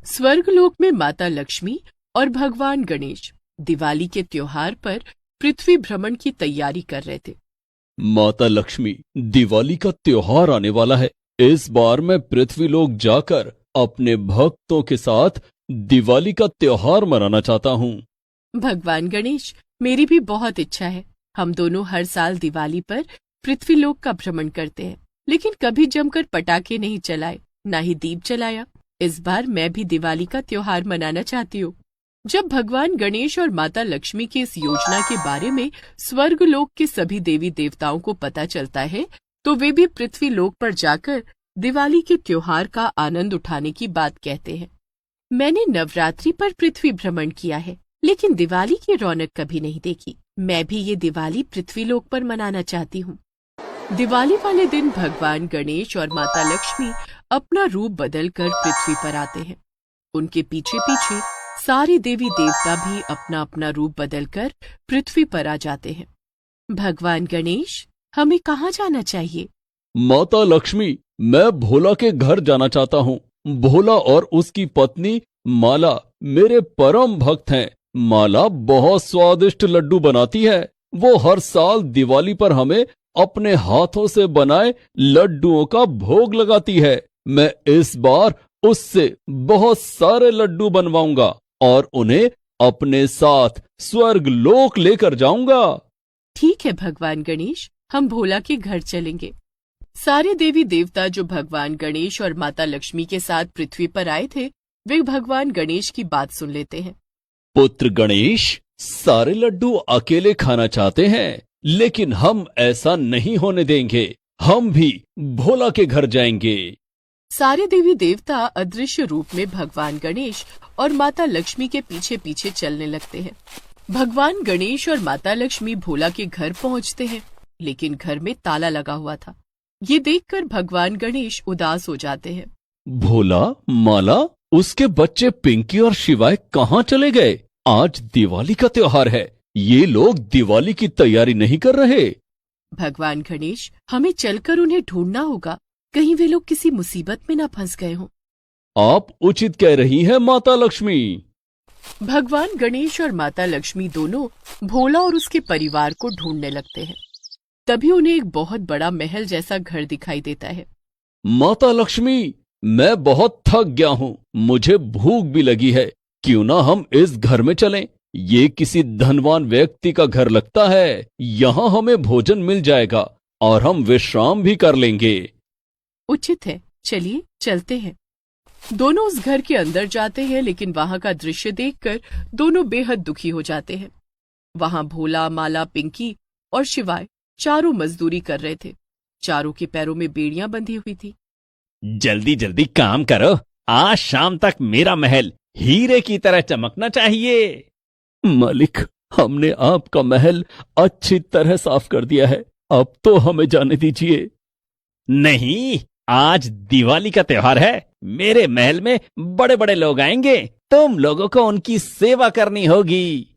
स्वर्गलोक में माता लक्ष्मी और भगवान गणेश दिवाली के त्योहार पर पृथ्वी भ्रमण की तैयारी कर रहे थे। माता लक्ष्मी, दिवाली का त्योहार आने वाला है। इस बार मैं पृथ्वीलोक जाकर अपने भक्तों के साथ दिवाली का त्योहार मनाना चाहता हूँ। भगवान गणेश, मेरी भी बहुत इच्छा है। हम दोनों हर साल दिवाली पर पृथ्वीलोक का भ्रमण करते हैं, लेकिन कभी जमकर पटाखे नहीं चलाए, ना ही दीप जलाया। इस बार मैं भी दिवाली का त्योहार मनाना चाहती हूँ। जब भगवान गणेश और माता लक्ष्मी की इस योजना के बारे में स्वर्गलोक के सभी देवी देवताओं को पता चलता है, तो वे भी पृथ्वीलोक पर जाकर दिवाली के त्योहार का आनंद उठाने की बात कहते हैं। मैंने नवरात्रि पर पृथ्वी भ्रमण किया है, लेकिन दिवाली की रौनक कभी नहीं देखी। मैं भी ये दिवाली पृथ्वीलोक पर मनाना चाहती हूँ। दिवाली वाले दिन भगवान गणेश और माता लक्ष्मी अपना रूप बदलकर पृथ्वी पर आते हैं। उनके पीछे पीछे सारे देवी देवता भी अपना अपना रूप बदलकर पृथ्वी पर आ जाते हैं। भगवान गणेश, हमें कहाँ जाना चाहिए? माता लक्ष्मी, मैं भोला के घर जाना चाहता हूँ। भोला और उसकी पत्नी माला मेरे परम भक्त हैं। माला बहुत स्वादिष्ट लड्डू बनाती है। वो हर साल दिवाली पर हमें अपने हाथों से बनाए लड्डुओं का भोग लगाती है। मैं इस बार उससे बहुत सारे लड्डू बनवाऊंगा और उन्हें अपने साथ स्वर्गलोक लेकर जाऊंगा। ठीक है भगवान गणेश, हम भोला के घर चलेंगे। सारे देवी देवता जो भगवान गणेश और माता लक्ष्मी के साथ पृथ्वी पर आए थे, वे भगवान गणेश की बात सुन लेते हैं। पुत्र गणेश, सारे लड्डू अकेले खाना चाहते हैं, लेकिन हम ऐसा नहीं होने देंगे। हम भी भोला के घर जाएंगे। सारे देवी देवता अदृश्य रूप में भगवान गणेश और माता लक्ष्मी के पीछे पीछे चलने लगते हैं। भगवान गणेश और माता लक्ष्मी भोला के घर पहुंचते हैं, लेकिन घर में ताला लगा हुआ था। ये देखकर भगवान गणेश उदास हो जाते हैं। भोला, माला, उसके बच्चे पिंकी और शिवाय कहाँ चले गए? आज दिवाली का त्योहार है। ये लोग दिवाली की तैयारी नहीं कर रहे। भगवान गणेश, हमें चलकर उन्हें ढूंढना होगा। कहीं वे लोग किसी मुसीबत में न फंस गए हों। आप उचित कह रही हैं माता लक्ष्मी। भगवान गणेश और माता लक्ष्मी दोनों भोला और उसके परिवार को ढूंढने लगते हैं। तभी उन्हें एक बहुत बड़ा महल जैसा घर दिखाई देता है। माता लक्ष्मी, मैं बहुत थक गया हूँ। मुझे भूख भी लगी है। क्यों ना हम इस घर में चलें? ये किसी धनवान व्यक्ति का घर लगता है। यहाँ हमें भोजन मिल जाएगा और हम विश्राम भी कर लेंगे। उचित है, चलिए चलते हैं। दोनों उस घर के अंदर जाते हैं, लेकिन वहां का दृश्य देखकर दोनों बेहद दुखी हो जाते हैं। वहां भोला, माला, पिंकी और शिवाय चारों मजदूरी कर रहे थे। चारों के पैरों में बेड़ियां बंधी हुई थी। जल्दी जल्दी काम करो, आज शाम तक मेरा महल हीरे की तरह चमकना चाहिए। मालिक, हमने आपका महल अच्छी तरह साफ कर दिया है। अब तो हमें जाने दीजिए। नहीं, आज दिवाली का त्योहार है। मेरे महल में बड़े बड़े लोग आएंगे। तुम लोगों को उनकी सेवा करनी होगी।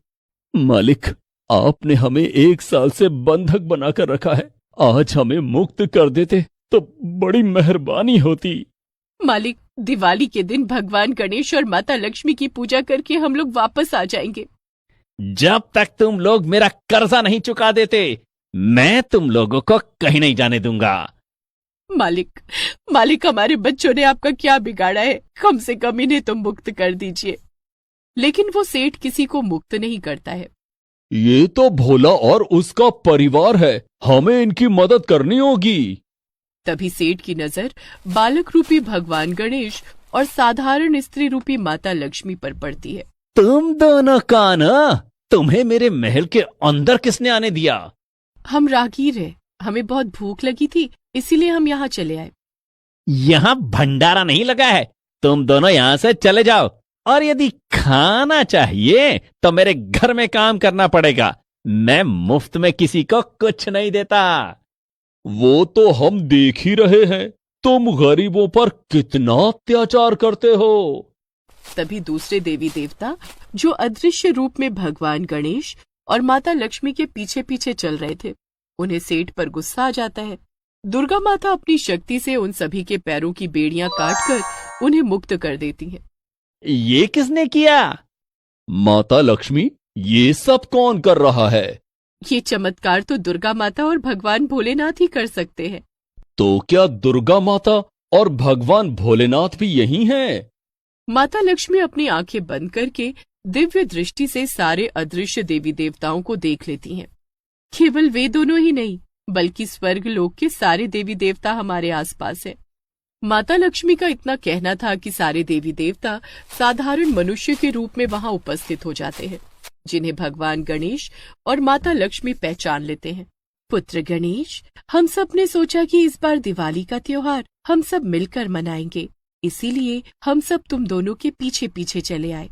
मालिक, आपने हमें 1 साल से बंधक बनाकर रखा है। आज हमें मुक्त कर देते तो बड़ी मेहरबानी होती। मालिक, दिवाली के दिन भगवान गणेश और माता लक्ष्मी की पूजा करके हम लोग वापस आ जाएंगे। जब तक तुम लोग मेरा कर्जा नहीं चुका देते, मैं तुम लोगों को कहीं नहीं जाने दूंगा। मालिक, हमारे बच्चों ने आपका क्या बिगाड़ा है? कम से कम इन्हें तो मुक्त कर दीजिए। लेकिन वो सेठ किसी को मुक्त नहीं करता है। ये तो भोला और उसका परिवार है। हमें इनकी मदद करनी होगी। तभी सेठ की नजर बालक रूपी भगवान गणेश और साधारण स्त्री रूपी माता लक्ष्मी पर पड़ती है। तुम दोनों का ना, तुम्हें मेरे महल के अंदर किसने आने दिया? हम राहगीर हैं। हमें बहुत भूख लगी थी, इसीलिए हम यहाँ चले आए। यहाँ भंडारा नहीं लगा है। तुम दोनों यहाँ से चले जाओ, और यदि खाना चाहिए तो मेरे घर में काम करना पड़ेगा। मैं मुफ्त में किसी को कुछ नहीं देता। वो तो हम देख ही रहे हैं। तुम गरीबों पर कितना अत्याचार करते हो। तभी दूसरे देवी देवता जो अदृश्य रूप में भगवान गणेश और माता लक्ष्मी के पीछे पीछे चल रहे थे, उन्हें सेठ पर गुस्सा आ जाता है। दुर्गा माता अपनी शक्ति से उन सभी के पैरों की बेड़ियां काटकर उन्हें मुक्त कर देती हैं। ये किसने किया? माता लक्ष्मी, ये सब कौन कर रहा है? ये चमत्कार तो दुर्गा माता और भगवान भोलेनाथ ही कर सकते हैं। तो क्या दुर्गा माता और भगवान भोलेनाथ भी यही हैं? माता लक्ष्मी अपनी आंखें बंद करके दिव्य दृष्टि से सारे अदृश्य देवी देवताओं को देख लेती हैं। केवल वे दोनों ही नहीं, बल्कि स्वर्ग लोक के सारे देवी देवता हमारे आसपास हैं। माता लक्ष्मी का इतना कहना था कि सारे देवी देवता साधारण मनुष्य के रूप में वहां उपस्थित हो जाते हैं, जिन्हें भगवान गणेश और माता लक्ष्मी पहचान लेते हैं। पुत्र गणेश, हम सब ने सोचा कि इस बार दिवाली का त्योहार हम सब मिलकर मनाएंगे, इसीलिए हम सब तुम दोनों के पीछे पीछे चले आए।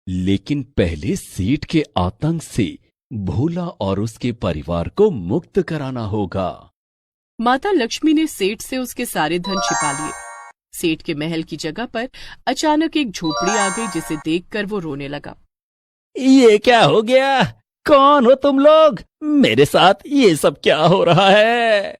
लेकिन पहले सेठ के आतंक से भोला और उसके परिवार को मुक्त कराना होगा। माता लक्ष्मी ने सेठ से उसके सारे धन छिपा लिए। सेठ के महल की जगह पर अचानक एक झोपड़ी आ गई, जिसे देखकर वो रोने लगा। ये क्या हो गया? कौन हो तुम लोग? मेरे साथ ये सब क्या हो रहा है?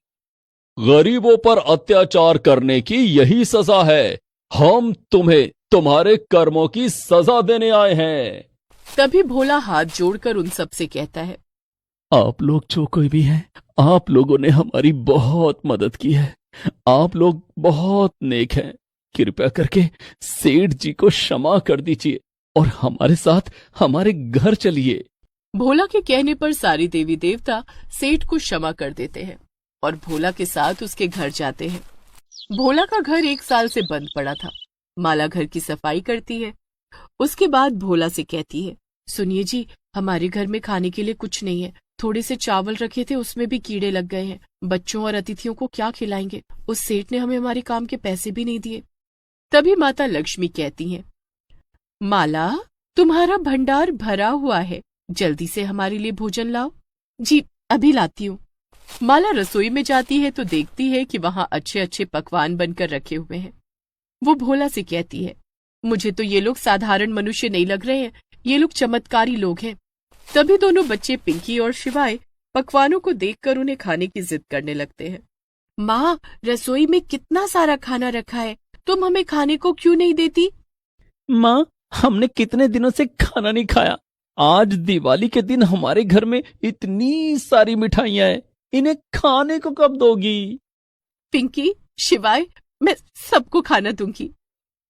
गरीबों पर अत्याचार करने की यही सजा है। हम तुम्हें तुम्हारे कर्मों की सजा देने आए हैं। तभी भोला हाथ जोड़कर उन सब से कहता है, आप लोग जो कोई भी हैं, आप लोगों ने हमारी बहुत मदद की है। आप लोग बहुत नेक हैं। कृपया करके सेठ जी को क्षमा कर दीजिए और हमारे साथ हमारे घर चलिए। भोला के कहने पर सारे देवी देवता सेठ को क्षमा कर देते हैं और भोला के साथ उसके घर जाते हैं। भोला का घर 1 साल से बंद पड़ा था। माला घर की सफाई करती है। उसके बाद भोला से कहती है, सुनिए जी, हमारे घर में खाने के लिए कुछ नहीं है। थोड़े से चावल रखे थे, उसमें भी कीड़े लग गए हैं। बच्चों और अतिथियों को क्या खिलाएंगे? उस सेठ ने हमें हमारे काम के पैसे भी नहीं दिए। तभी माता लक्ष्मी कहती हैं, माला, तुम्हारा भंडार भरा हुआ है, जल्दी से हमारे लिए भोजन लाओ। जी, अभी लाती हूँ। माला रसोई में जाती है तो देखती है कि वहां अच्छे अच्छे पकवान बनकर रखे हुए हैं। वो भोला से कहती है, मुझे तो ये लोग साधारण मनुष्य नहीं लग रहे हैं, ये लोग चमत्कारी लोग हैं। तभी दोनों बच्चे पिंकी और शिवाय पकवानों को देखकर उन्हें खाने की जिद करने लगते हैं। माँ, रसोई में कितना सारा खाना रखा है, तुम हमें खाने को क्यों नहीं देती? माँ, हमने कितने दिनों से खाना नहीं खाया। आज दिवाली के दिन हमारे घर में इतनी सारी मिठाइयां हैं, इन्हें खाने को कब दोगी? पिंकी, शिवाय, मैं सबको खाना दूंगी।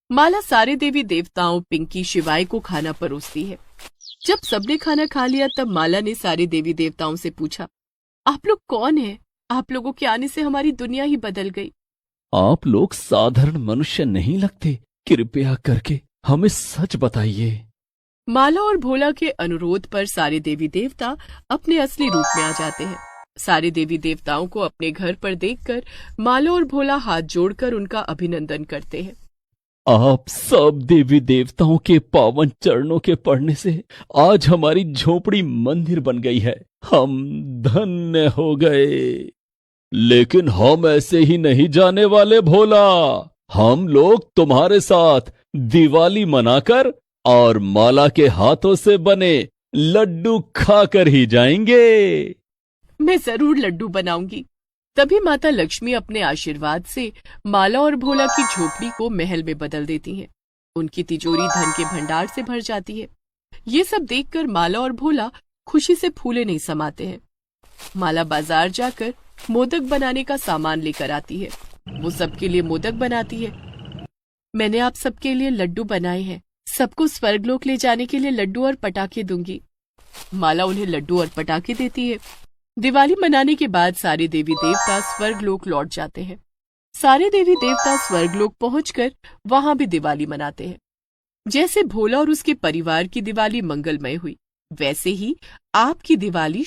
माला सारे देवी देवताओं, पिंकी, शिवाय को खाना परोसती है। जब सबने खाना खा लिया तब माला ने सारे देवी देवताओं से पूछा, आप लोग कौन हैं? आप लोगों के आने से हमारी दुनिया ही बदल गई। आप लोग साधारण मनुष्य नहीं लगते। कृपया करके हमें सच बताइए। माला और भोला के अनुरोध पर सारे देवी देवता अपने असली रूप में आ जाते हैं। सारे देवी देवताओं को अपने घर पर देखकर माला और भोला हाथ जोड़कर उनका अभिनंदन करते हैं। आप सब देवी देवताओं के पावन चरणों के पड़ने से आज हमारी झोपड़ी मंदिर बन गई है। हम धन्य हो गए। लेकिन हम ऐसे ही नहीं जाने वाले भोला। हम लोग तुम्हारे साथ दिवाली मनाकर और माला के हाथों से बने लड्डू खाकर ही जाएंगे। मैं जरूर लड्डू बनाऊंगी। तभी माता लक्ष्मी अपने आशीर्वाद से माला और भोला की झोपड़ी को महल में बदल देती हैं। उनकी तिजोरी धन के भंडार से भर जाती है। ये सब देखकर माला और भोला खुशी से फूले नहीं समाते हैं। माला बाजार जाकर मोदक बनाने का सामान लेकर आती है। वो सबके लिए मोदक बनाती है। मैंने आप सबके लिए लड्डू बनाए हैं। सबको स्वर्गलोक ले जाने के लिए लड्डू और पटाखे दूंगी। माला उन्हें लड्डू और पटाखे देती है। दिवाली मनाने के बाद सारे देवी देवता स्वर्गलोक लौट जाते हैं। सारे देवी देवता स्वर्गलोक पहुंचकर वहां भी दिवाली मनाते हैं। जैसे भोला और उसके परिवार की दिवाली मंगलमय हुई, वैसे ही आपकी दिवाली